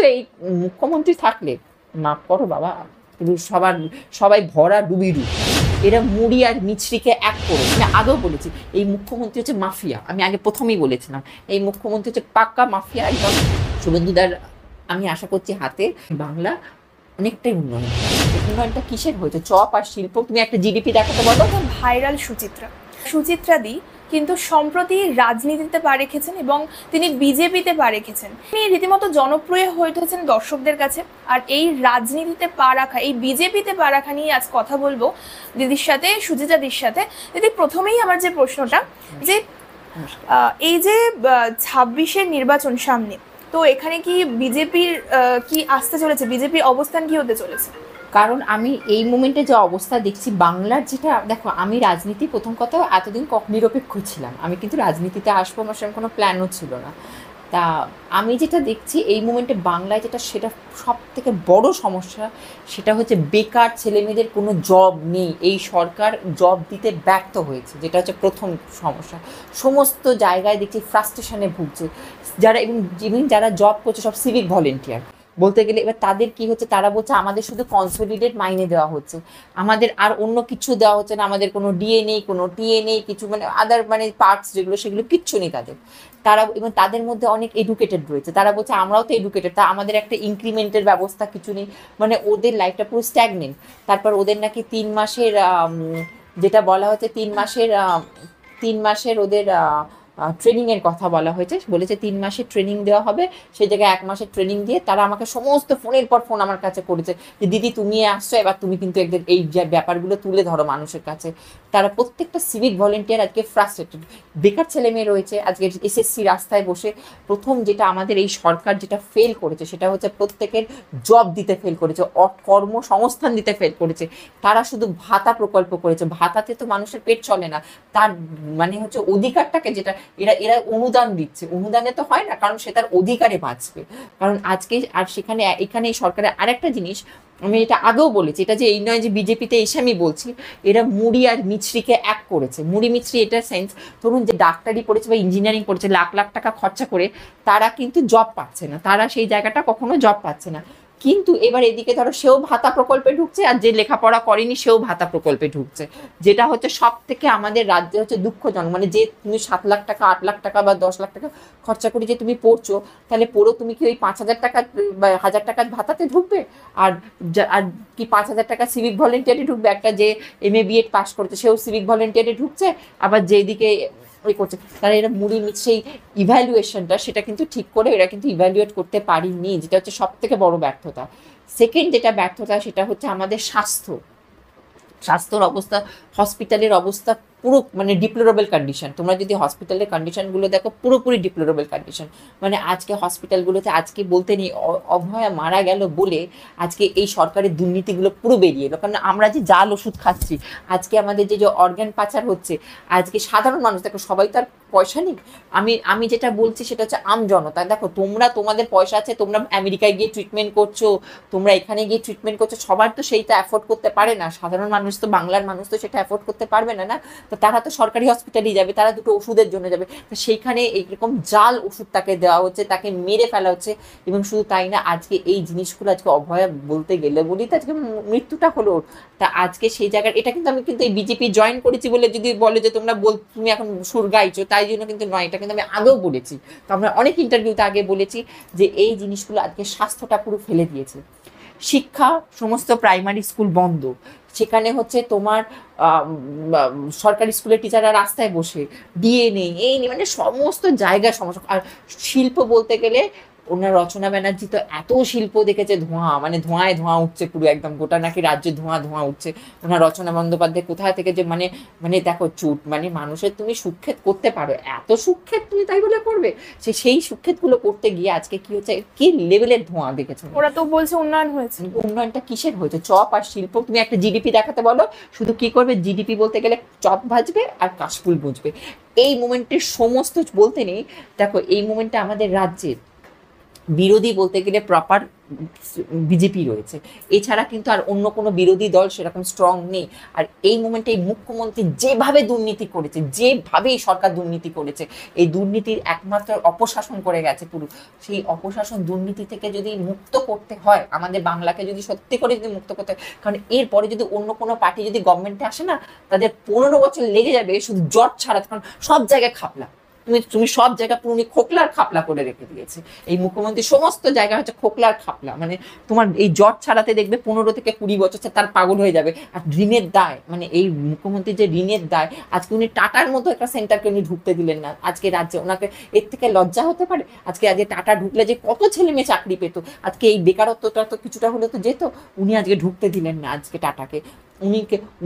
কিন্তু এই মুখ্যমন্ত্রী থাকলে মাফ করো বাবা, সবাই ভরা ডুবিডু। এরা মুড়ি আর মিছরিকে এক করে, আমি আগেও বলেছি এই মুখ্যমন্ত্রী হচ্ছে মাফিয়া। আমি আগে প্রথমেই বলেছিলাম এই মুখ্যমন্ত্রী হচ্ছে পাক্কা মাফিয়া একদম। শুভেন্দুদার আমি আশা করছি হাতে বাংলা অনেকটাই উন্নয়নটা কিসের হয়েছে? চপ আর শিল্প। তুমি একটা জিডিপি দেখাতে বলো। ভাইরাল সুচিত্রা দি কিন্তু সম্প্রতি রাজনীতিতে পা রেখেছেন এবং তিনি বিজেপিতে পা রেখেছেন। তিনি রীতিমতো জনপ্রিয় হয়ে উঠেছেন দর্শকদের কাছে। আর এই রাজনীতিতে পা রাখা, এই বিজেপিতে পা রাখা নিয়ে আজ কথা বলবো দিদির সাথে, সুচিত্রাদির সাথে। দিদি, প্রথমেই আমার যে প্রশ্নটা, যে এই যে 26-এর নির্বাচন সামনে, তো এখানে কি বিজেপির কি আসতে চলেছে, বিজেপির অবস্থান কি হতে চলেছে? কারণ আমি এই মোমেন্টে যে অবস্থা দেখছি বাংলার, যেটা দেখো, আমি রাজনীতি প্রথম কথা এতদিন নিরপেক্ষ ছিলাম, আমি কিন্তু রাজনীতিতে আসবো আমার সেরকম কোনো প্ল্যানও ছিল না। তা আমি যেটা দেখছি এই মোমেন্টে বাংলায় যেটা, সেটা সব থেকে বড় সমস্যা, সেটা হচ্ছে বেকার ছেলেমেয়েদের কোনো জব নেই। এই সরকার জব দিতে ব্যর্থ হয়েছে, যেটা হচ্ছে প্রথম সমস্যা। সমস্ত জায়গায় দেখছি ফ্রাস্ট্রেশনে ভুগছে যারা, এবং যারা জব করছে সব সিভিক ভলেন্টিয়ার বলতে গেলে। এবার তাদের কি হচ্ছে, তারা বলছে আমাদের শুধু কনসলিডেট মাইনে দেওয়া হচ্ছে, আমাদের আর অন্য কিছু দেওয়া হচ্ছে না, আমাদের কোনো ডিএ নেই, কোনো টিএ নেই, কিছু মানে আদার মানে পার্টস যেগুলো, সেগুলো কিচ্ছু নেই তাদের। তারা, এবং তাদের মধ্যে অনেক এডুকেটেড রয়েছে, তারা বলছে আমরাও তো এডুকেটেড, তা আমাদের একটা ইনক্রিমেন্টের ব্যবস্থা কিছু নেই। মানে ওদের লাইফটা পুরো স্ট্যাগনেন্ট। তারপর ওদের নাকি 3 মাসের যেটা বলা হচ্ছে 3 মাসের ওদের ট্রেনিংয়ের কথা বলা হয়েছে, বলেছে 3 মাসের ট্রেনিং দেওয়া হবে, সেই জায়গায় 1 মাসের ট্রেনিং দিয়ে তারা আমাকে সমস্ত ফোনের পর ফোন আমার কাছে করেছে যে দিদি তুমি আসছো, এবার তুমি কিন্তু একদিন এই ব্যাপারগুলো তুলে ধরো মানুষের কাছে। তারা প্রত্যেকটা সিভিক ভলেন্টিয়ার আজকে ফ্রাস্ট্রেটেড। বেকার ছেলে মেয়ে রয়েছে আজকে এসএসসি রাস্তায় বসে। প্রথম যেটা আমাদের এই সরকার যেটা ফেল করেছে, সেটা হচ্ছে প্রত্যেকের জব দিতে ফেল করেছে, কর্মসংস্থান দিতে ফেল করেছে। তারা শুধু ভাতা প্রকল্প করেছে, ভাতাতে তো মানুষের পেট চলে না, তার মানে হচ্ছে অধিকারটাকে, যেটা এরা অনুদান দিচ্ছে, অনুদানে তো হয় না, কারণ সে তার অধিকারে বাঁচবে। কারণ আজকে আর সেখানে এখানে এই সরকারের আরেকটা জিনিস, আমি এটা আগেও বলেছি, এটা যে এই নয় যে বিজেপিতে এসে আমি বলছি, এরা মুড়ি আর মিছরিকে এক করেছে। মুড়ি মিছরি এটা সেন্স, ধরুন যে ডাক্তারি পড়েছে বা ইঞ্জিনিয়ারিং পড়েছে, লাখ লাখ টাকা খরচা করে, তারা কিন্তু জব পাচ্ছে না, তারা সেই জায়গাটা কখনো জব পাচ্ছে না। কিন্তু এবার এদিকে ধরো সেও ভাতা প্রকল্পে ঢুকছে, আর যে লেখাপড়া করেনি সেও ভাতা প্রকল্পে ঢুকছে, যেটা হচ্ছে সব থেকে আমাদের রাজ্যে হচ্ছে দুঃখজনক। মানে যে তুমি 7 লাখ টাকা, 8 লাখ টাকা বা 10 লাখ টাকা খরচা করে যে তুমি পড়ছো, তাহলে পড়ো তুমি কি ওই 5,000 টাকা বা 1,000 টাকার ভাতাতে ঢুকবে? আর আর কি 5,000 টাকা সিভিক ভলেন্টিয়ারে ঢুকবে? একটা যে MA BEd পাস করেছে সেও সিভিক ভলেন্টিয়ারে ঢুকছে, আবার যেদিকে ওই করছে, তারা এরা মুড়ি সেই ইভ্যালুয়েশনটা, সেটা কিন্তু ঠিক করে এরা কিন্তু ইভ্যালুয়েট করতে পারিনি, যেটা হচ্ছে সব থেকে বড় ব্যর্থতা। সেকেন্ড যেটা ব্যর্থতা, সেটা হচ্ছে আমাদের স্বাস্থ্যর অবস্থা, হসপিটালের অবস্থা পুরো মানে ডিপ্লোরেবল কন্ডিশন। তোমরা যদি হসপিটালের কন্ডিশনগুলো দেখো, পুরোপুরি ডিপ্লোরেবল কন্ডিশন। মানে আজকে হসপিটালগুলোতে আজকে বলতে নেই, অভয়া মারা গেল বলে আজকে এই সরকারের দুর্নীতিগুলো পুরো বেরিয়ে এলো। কারণ আমরা যে জাল ওষুধ খাচ্ছি, আজকে আমাদের যে অর্গান পাচার হচ্ছে, আজকে সাধারণ মানুষ দেখো, সবাই তার পয়সা নেই। আমি যেটা বলছি সেটা হচ্ছে আম জনতা। দেখো তোমরা, তোমাদের পয়সা আছে, তোমরা আমেরিকায় গিয়ে ট্রিটমেন্ট করছো, তোমরা এখানে গিয়ে ট্রিটমেন্ট করছো, সবার তো সেইটা অ্যাফোর্ড করতে পারে না। সাধারণ মানুষ তো, বাংলার মানুষ তো সেটা অ্যাফোর্ড করতে পারবে না। তো তারা তো সরকারি হসপিটালেই যাবে, তারা দুটো ওষুধের জন্য যাবে। তো সেইখানে এইরকম জাল ওষুধ তাকে দেওয়া হচ্ছে, তাকে মেরে ফেলা হচ্ছে। এবং শুধু তাই না, আজকে এই জিনিসগুলো আজকে অভয়া বলতে গেলে বলি তো আজকে মৃত্যুটা হলো। তা আজকে সেই জায়গায়, এটা কিন্তু আমি কিন্তু এই বিজেপি জয়েন করেছি বলে যদি বলে যে তোমরা তুমি এখন সুর গাইছো, তাই জন্য কিন্তু নয়, এটা কিন্তু আমি আগেও বলেছি। তো আমরা অনেক ইন্টারভিউতে আগে বলেছি যে এই জিনিসগুলো আজকে স্বাস্থ্যটা পুরো ফেলে দিয়েছে। শিক্ষা, সমস্ত প্রাইমারি স্কুল বন্ধ, সেখানে হচ্ছে তোমার সরকারি স্কুলের টিচাররা রাস্তায় বসে, ডিএ নেই, এই নেই, মানে সমস্ত জায়গায় সমস্যা। আর শিল্প বলতে গেলে, ওনার রচনা ব্যানার্জি তো এত শিল্প দেখেছে, ধোঁয়া, মানে ধোঁয়ায় ধোঁয়া উঠছে পুরো একদম, গোটা নাকি রাজ্যে ধোঁয়া ধোঁয়া উঠছে। ওনার রচনা বন্দ্যোপাধ্যায় কোথায় থেকে যে মানে মানে দেখো মানে মানুষের তুমি সুক্ষেত করতে পারো, এত সুক্ষেত তুমি তাই বলে করবে? সেই সুক্ষেতগুলো করতে গিয়ে আজকে কি হচ্ছে, কি লেভেলের ধোঁয়া দেখেছো? ওরা তো বলছে উন্নয়ন হয়েছে। উন্নয়নটা কিসের হয়েছে? চপ আর শিল্প। তুমি একটা জিডিপি দেখাতে বলো, শুধু কি করবে? জিডিপি বলতে গেলে চপ ভাজবে আর কাশফুল বুঝবে। এই মোমেন্টের সমস্ত বলতে নেই। দেখো এই মোমেন্টে আমাদের রাজ্যের বিরোধী বলতে গেলে প্রপার বিজেপি রয়েছে, এছাড়া কিন্তু আর অন্য কোনো বিরোধী দল সেরকম স্ট্রং নেই। আর এই মোমেন্টে এই মুখ্যমন্ত্রী যেভাবে দুর্নীতি করেছে, যেভাবে এই সরকার দুর্নীতি করেছে, এই দুর্নীতির একমাত্র অপশাসন করে গেছে পুরো। সেই অপশাসন দুর্নীতি থেকে যদি মুক্ত করতে হয়, আমাদের বাংলাকে যদি সত্যি করে যদি মুক্ত করতে হয়, কারণ এরপরে যদি অন্য কোনো পার্টি যদি গভর্নমেন্টে আসে না, তাদের 15 বছর লেগে যাবে শুধু জট ছাড়াতে, কারণ সব জায়গায় খাপলা, তুমি সব জায়গা পুরো খোকলার খাপলা করে রেখে দিয়েছে এই মুখ্যমন্ত্রী, সমস্ত জায়গা হচ্ছে খোকলার খাপলা। মানে তোমার এই জট ছাড়াতে দেখবে 15 থেকে 20 বছর তার পাগল হয়ে যাবে। আর ঋণের দায়, মানে এই মুখ্যমন্ত্রীর যে ঋণের দায়, আজকে উনি টাটার মতো একটা সেন্টারকে উনি ঢুকতে দিলেন না আজকে রাজ্যে, ওনাকে এর থেকে লজ্জা হতে পারে? আজকে টাটা ঢুকলে যে কত ছেলে মেয়ে চাকরি পেত, আজকে এই বেকারত্বটা তো কিছুটা হলে তো যেত, উনি আজকে ঢুকতে দিলেন না আজকে টাটাকে।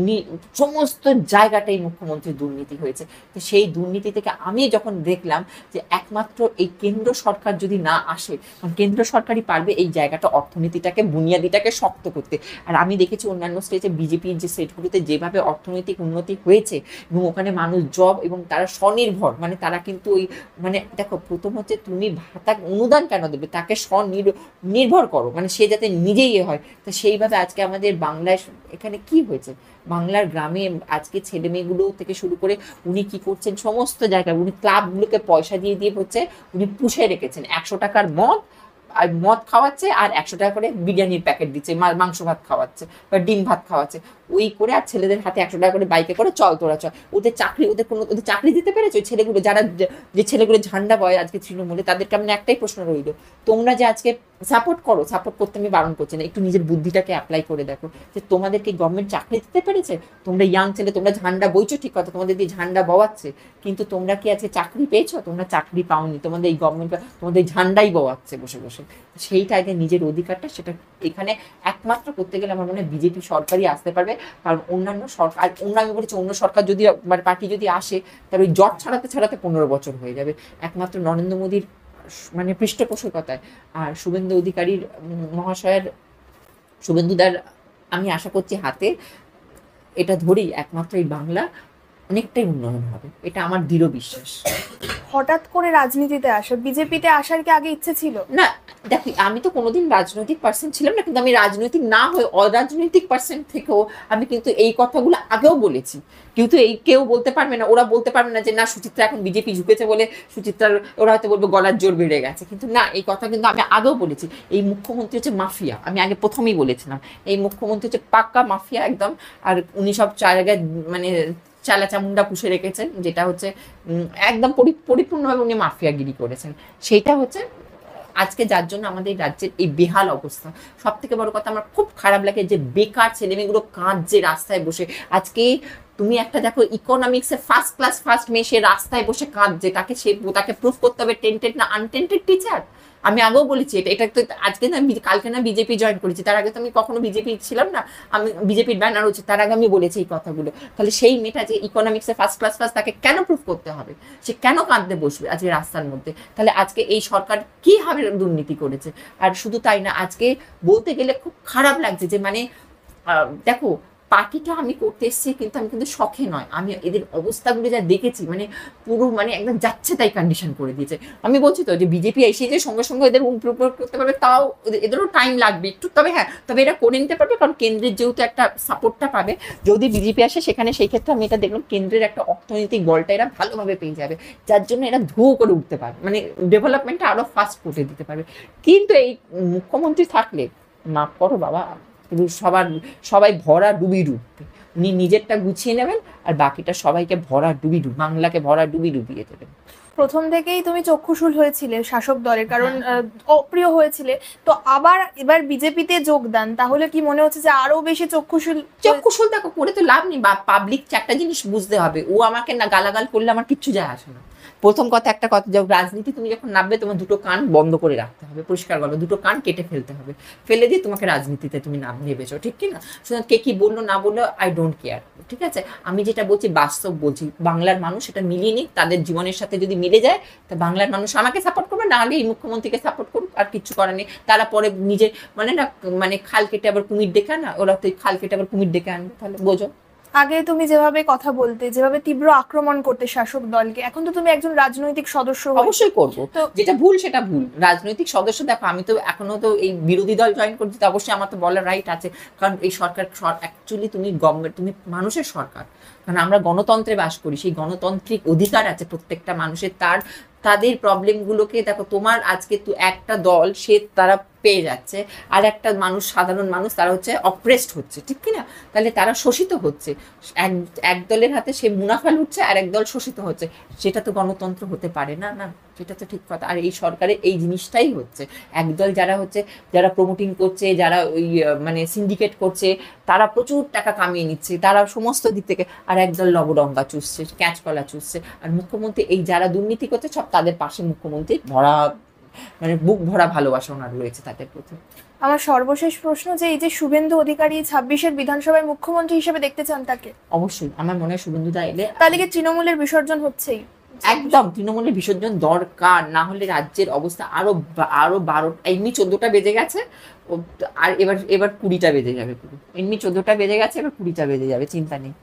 উনি সমস্ত জায়গাটাই মুখ্যমন্ত্রীর দুর্নীতি হয়েছে। তো সেই দুর্নীতি থেকে আমি যখন দেখলাম যে একমাত্র এই কেন্দ্র সরকার যদি না আসে, কারণ কেন্দ্র সরকারই পারবে এই জায়গাটা, অর্থনীতিটাকে, বুনিয়াদিটাকে শক্ত করতে। আর আমি দেখেছি অন্যান্য স্টেটে, বিজেপির যে স্টেটগুলোতে যেভাবে অর্থনৈতিক উন্নতি হয়েছে এবং ওখানে মানুষ জব এবং তারা স্বনির্ভর, মানে তারা কিন্তু ওই মানে দেখো, প্রথম হচ্ছে তুমি তাকে অনুদান কেন দেবে, তাকে স্বনির্ভর করো, মানে সে যাতে নিজেই হয়। তো সেইভাবে আজকে আমাদের বাংলায় এখানে কি হয়েছে, বাংলার গ্রামে আজকে ছেলে মেয়েগুলো থেকে শুরু করে উনি কি করছেন, সমস্ত জায়গায় উনি ক্লাবগুলোকে পয়সা দিয়ে দিয়ে হচ্ছে উনি পুষে রেখেছেন। 100 টাকার মদ খাওয়াচ্ছে আর 100 টাকা করে বিরিয়ানির প্যাকেট দিচ্ছে, মাংস ভাত খাওয়াচ্ছে বা ডিম ভাত খাওয়াচ্ছে, ওই করে। আর ছেলেদের হাতে 100 টাকা করে বাইকে করে চল তোরা চল। ওদের চাকরি দিতে পেরেছে ওই ছেলেগুলো, যারা যে ছেলেগুলো ঝান্ডা বয় আজকে তৃণমূলে, তাদেরকে আমি একটাই প্রশ্ন রইল, তোমরা যে আজকে সাপোর্ট করতে আমি বারণ করছি না, একটু নিজের বুদ্ধিটাকে অ্যাপ্লাই করে দেখো যে তোমাদেরকে গভর্নমেন্ট চাকরি দিতে পেরেছে? তোমরা ইয়াং ছেলে, তোমরা ঝান্ডা বইছো ঠিক কথা, তোমাদের দিয়ে ঝান্ডা বওয়াচ্ছে, কিন্তু তোমরা কি আজকে চাকরি পেয়েছো? তোমরা চাকরি পাওনি, তোমাদের এই গভর্নমেন্ট তোমাদের ঝান্ডাই বওয়াচ্ছে বসে বসে। সেইটা আগে নিজের অধিকারটা, সেটা এখানে একমাত্র করতে গেলে আমার মনে হয় বিজেপি সরকারই আসতে পারবে। কারণ অন্যান্য সরকার, আমি বলেছি অন্য সরকার যদি মানে পার্টি যদি আসে, তার ওই জট ছাড়াতে ছাড়াতে 15 বছর হয়ে যাবে। একমাত্র নরেন্দ্র মোদীর মানে পৃষ্ঠপোষকতায় আর শুভেন্দু অধিকারীর মহাশয়ের, শুভেন্দুদার আমি আশা করছি হাতে এটা ধরেই একমাত্র এই বাংলা অনেকটাই উন্নয়ন হবে, এটা আমার দৃঢ় বিশ্বাস। হঠাৎ করে রাজনীতিতে আসা, বিজেপিতে আসার কি আগে ইচ্ছে ছিল? না দেখি, আমি তো কোনোদিন রাজনৈতিক পার্সন ছিলাম না, কিন্তু আমি রাজনৈতিক না হয়ে অরাজনৈতিক পার্সন থেকেও আমি কিন্তু এই কথাগুলো আগেও বলেছি। কিন্তু কেউ বলতে পারবে না, ওরা বলতে পারবে না যে না সুচিত্রা এখন বিজেপি ঝুঁকেছে বলে সুচিত্রার, ওরা হয়তো বলবে গলার জোর বেড়ে গেছে, কিন্তু না, এই কথা কিন্তু আমি আগেও বলেছি। এই মুখ্যমন্ত্রী হচ্ছে মাফিয়া, আমি আগে প্রথমেই বলেছিলাম এই মুখ্যমন্ত্রী হচ্ছে পাক্কা মাফিয়া একদম। আর উনি সব জায়গায় মানে চালাচামুন্ডা পুষে রেখেছেন, যেটা হচ্ছে একদম পরিপূর্ণভাবে উনি মাফিয়াগিরি করেছেন। সেইটা হচ্ছে আজকে যার জন্য আমাদের রাজ্যের এই বেহাল অবস্থা। সব থেকে বড় কথা আমার খুব খারাপ লাগে যে বেকার ছেলেমেয়েগুলো কাঁদছে রাস্তায় বসে। আজকে তুমি একটা দেখো, ইকোনমিক্সে ফার্স্ট মেয়ে, সে রাস্তায় বসে কাঁদছে, তাকে প্রুফ করতে হবে টেন্টেড না আনটেন্টেড টিচার। আমি আগেও বলেছি এটা তো আজকে না, কালকে না বিজেপি জয়েন করেছি, তার আগে তো আমি কখনো বিজেপি ছিলাম না, আমি বিজেপির ব্যানার হচ্ছে, তার আগে আমি বলেছি এই কথাগুলো। তাহলে সেই মেয়েটা যে ইকোনমিক্সে ফার্স্ট, তাকে কেন প্রুফ করতে হবে? সে কেন কাঁদতে বসবে আজকে রাস্তার মধ্যে? তাহলে আজকে এই সরকার কীভাবে দুর্নীতি করেছে। আর শুধু তাই না, আজকে বলতে গেলে খুব খারাপ লাগছে যে মানে দেখো, পার্টিটা আমি করতে এসেছি কিন্তু আমি কিন্তু শখে নয়, আমি এদের অবস্থাগুলো যা দেখেছি মানে পুরো মানে একদম যাচ্ছে তাই কন্ডিশন করে দিয়েছে। আমি বলছি তো যে বিজেপি এসে যে সঙ্গে সঙ্গে এদের ইমপ্রুভ করতে পারবে, তাও এদেরও টাইম লাগবে একটু, তবে হ্যাঁ, তবে এরা করে নিতে পারবে, কারণ কেন্দ্রের যেহেতু একটা সাপোর্টটা পাবে যদি বিজেপি আসে সেখানে, সেই ক্ষেত্রে আমি এটা দেখলাম কেন্দ্রের একটা অর্থনৈতিক বলটা এরা ভালোভাবে পেয়ে যাবে, যার জন্য এরা ধুয়ো করে উঠতে পারবে, মানে ডেভেলপমেন্টটা আরও ফাস্ট করে দিতে পারবে। কিন্তু এই মুখ্যমন্ত্রী থাকলে মাফ করো বাবা, সবাই ভরা ডুবি ডুববে। উনি নিজেরটা গুছিয়ে নেবেন আর বাকিটা সবাইকে ভরা ডুবি বাংলাকে ভরা ডুবিয়ে দেবেন। প্রথম থেকেই তুমি চক্ষুশূল হয়েছিলে শাসক দলের, কারণ অপ্রিয় হয়েছিলে, তো এবার বিজেপিতে যোগদান, তাহলে কি মনে হচ্ছে যে আরো বেশি চক্ষুশূল? দেখো, করে তো লাভ নেই, বা পাবলিক একটা জিনিস বুঝতে হবে, ও আমাকে না গালাগাল করলে আমার কিচ্ছু যায় আসে না। প্রথম কথা, একটা কথা, রাজনীতি তুমি যখন নামবে তোমার দুটো কান বন্ধ করে রাখতে হবে, পরিষ্কার বলো, দুটো কান কেটে ফেলতে হবে, ফেলে দিয়ে তোমাকে রাজনীতিতে তুমি নেবেছো, ঠিক কি না? সুতরাং কে কি বললো না বললো আই ডোন্ট কেয়ার, ঠিক আছে? আমি যেটা বলছি বাস্তব বলছি, বাংলার মানুষ এটা মিলিয়ে নিক, তাদের জীবনের সাথে যদি মিলে যায় তা বাংলার মানুষ আমাকে সাপোর্ট করবে, না হলে এই মুখ্যমন্ত্রীকে সাপোর্ট করুক, আর কিচ্ছু করার নেই। তারা পরে নিজের মানে না, মানে খাল কেটে আবার কুমির ডেকে আনা, ওরা তো খাল কেটে আবার কুমির ডেকে আনবে, তাহলে বোঝো। আগে তুমি যেভাবে কথা বলতে, যেভাবে তীব্র আক্রমণ করতে শাসক দলকে, এখন তো তুমি একজন রাজনৈতিক সদস্য হয়ে- অবশ্যই করবো, তো যেটা ভুল সেটা ভুল। রাজনৈতিক সদস্য, দেখো আমি তো এখনো তো এই বিরোধী দল জয়েন করছি, তো অবশ্যই আমার তো বলার রাইট আছে, কারণ এই সরকার অ্যাকচুয়ালি তুমি গভর্নমেন্ট, তুমি মানুষের সরকার, কারণ আমরা গণতন্ত্রে বাস করি, সেই গণতান্ত্রিক অধিকার আছে প্রত্যেকটা মানুষের, তাদের প্রবলেমগুলোকে দেখো, তোমার আজকে একটা দল সে তারা পেয়ে যাচ্ছে, আর একটা মানুষ, সাধারণ মানুষ, তারা হচ্ছে অপ্রেসড হচ্ছে, ঠিক কি না? তাহলে তারা শোষিত হচ্ছে, এক এক দলের হাতে সে মুনাফা লুটছে আর এক দল শোষিত হচ্ছে, সেটা তো গণতন্ত্র হতে পারে না, না সেটা তো ঠিক কথা। আর এই সরকারে এই জিনিসটাই হচ্ছে, একদল যারা হচ্ছে, যারা প্রমোটিং করছে, যারা ওই মানে সিন্ডিকেট করছে, তারা প্রচুর টাকা কামিয়ে নিচ্ছে, তারা সমস্ত দিক থেকে, আর একদল লবডঙ্গা চুষছে, ক্যাচকলা চুষছে, আর মুখ্যমন্ত্রী এই যারা দুর্নীতি করছে সব তাদের পাশে মুখ্যমন্ত্রী ভরা, মানে বুক ভরা ভালোবাসা ওনার রয়েছে তাদের প্রতি। আমার সর্বশেষ প্রশ্ন, যে এই যে শুভেন্দু অধিকারী 26-এর বিধানসভায় মুখ্যমন্ত্রী হিসেবে দেখতে চান তাকে, অবশ্যই আমার মনে হয় শুভেন্দুদা এলে তাহলে কি তৃণমূলের বিসর্জন হচ্ছেই? একদম তৃণমূলের বিসর্জন দরকার, না হলে রাজ্যের অবস্থা আরো 12, এমনি 14টা বেজে গেছে, আর এবার 20টা বেজে যাবে পুরো, এমনি 14টা বেজে গেছে, এবার 20টা বেজে যাবে, চিন্তা নেই।